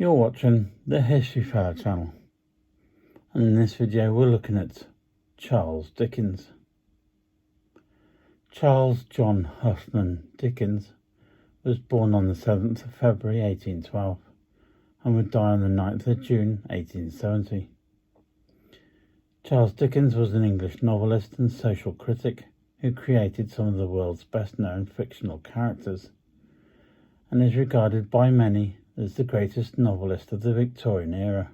You're watching the History Fella channel, and in this video we're looking at Charles Dickens. Charles John Huffman Dickens was born on the 7th of February 1812 and would die on the 9th of June 1870. Charles Dickens was an English novelist and social critic who created some of the world's best-known fictional characters and is regarded by many as the greatest novelist of the Victorian era.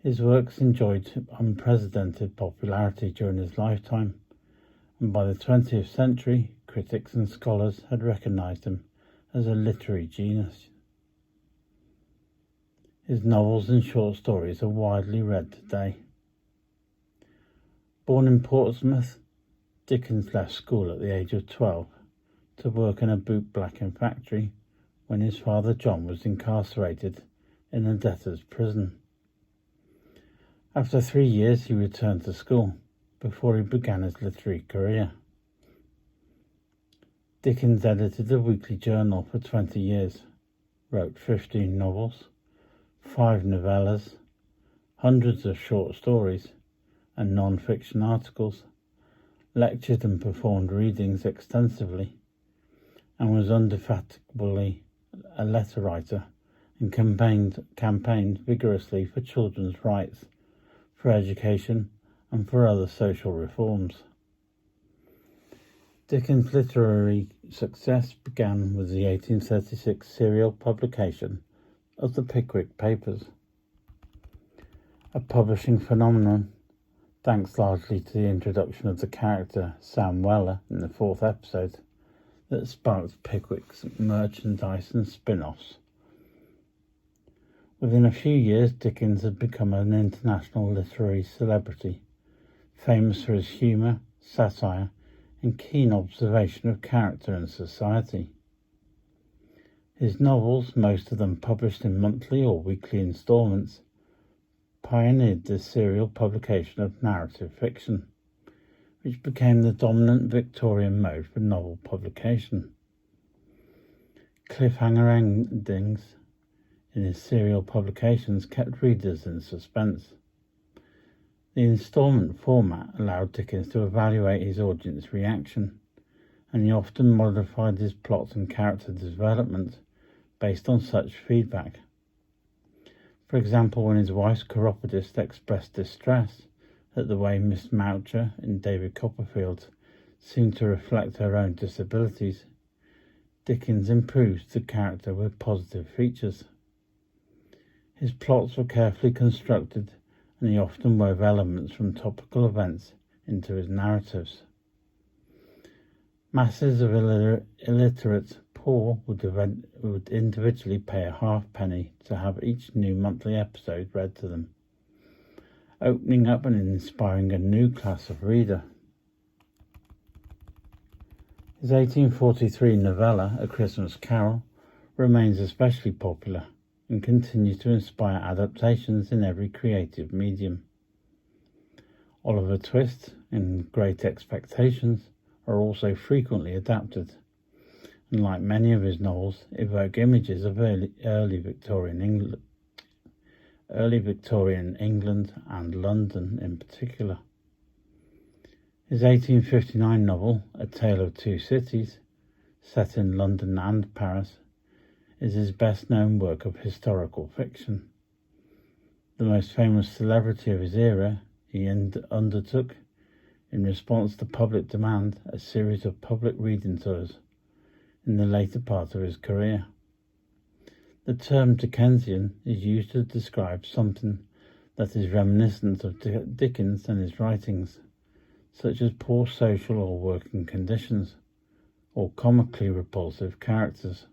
His works enjoyed unprecedented popularity during his lifetime, and by the 20th century, critics and scholars had recognised him as a literary genius. His novels and short stories are widely read today. Born in Portsmouth, Dickens left school at the age of 12 to work in a bootblacking factory when his father John was incarcerated in a debtor's prison. After 3 years he returned to school before he began his literary career. Dickens edited a weekly journal for 20 years, wrote 15 novels, 5 novellas, hundreds of short stories and non-fiction articles, lectured and performed readings extensively, and was indefatigably a letter writer and campaigned vigorously for children's rights, for education and for other social reforms. Dickens' literary success began with the 1836 serial publication of the Pickwick Papers, a publishing phenomenon thanks largely to the introduction of the character Sam Weller in the 4th episode that sparked Pickwick's merchandise and spin-offs. Within a few years, Dickens had become an international literary celebrity, famous for his humour, satire, and keen observation of character and society. His novels, most of them published in monthly or weekly instalments, pioneered the serial publication of narrative fiction, which became the dominant Victorian mode for novel publication. Cliffhanger endings in his serial publications kept readers in suspense. The instalment format allowed Dickens to evaluate his audience reaction, and he often modified his plot and character development based on such feedback. For example, when his wife's chiropodist expressed distress at the way Miss Moucher in David Copperfield seemed to reflect her own disabilities, Dickens improved the character with positive features. His plots were carefully constructed, and he often wove elements from topical events into his narratives. Masses of illiterate poor would individually pay a halfpenny to have each new monthly episode read to them, opening up and inspiring a new class of reader. His 1843 novella, A Christmas Carol, remains especially popular and continues to inspire adaptations in every creative medium. Oliver Twist and Great Expectations are also frequently adapted, and like many of his novels, evoke images of early Victorian England and London in particular. His 1859 novel, A Tale of Two Cities, set in London and Paris, is his best-known work of historical fiction. The most famous celebrity of his era, he undertook, in response to public demand, a series of public reading tours in the later part of his career. The term Dickensian is used to describe something that is reminiscent of Dickens and his writings, such as poor social or working conditions, or comically repulsive characters.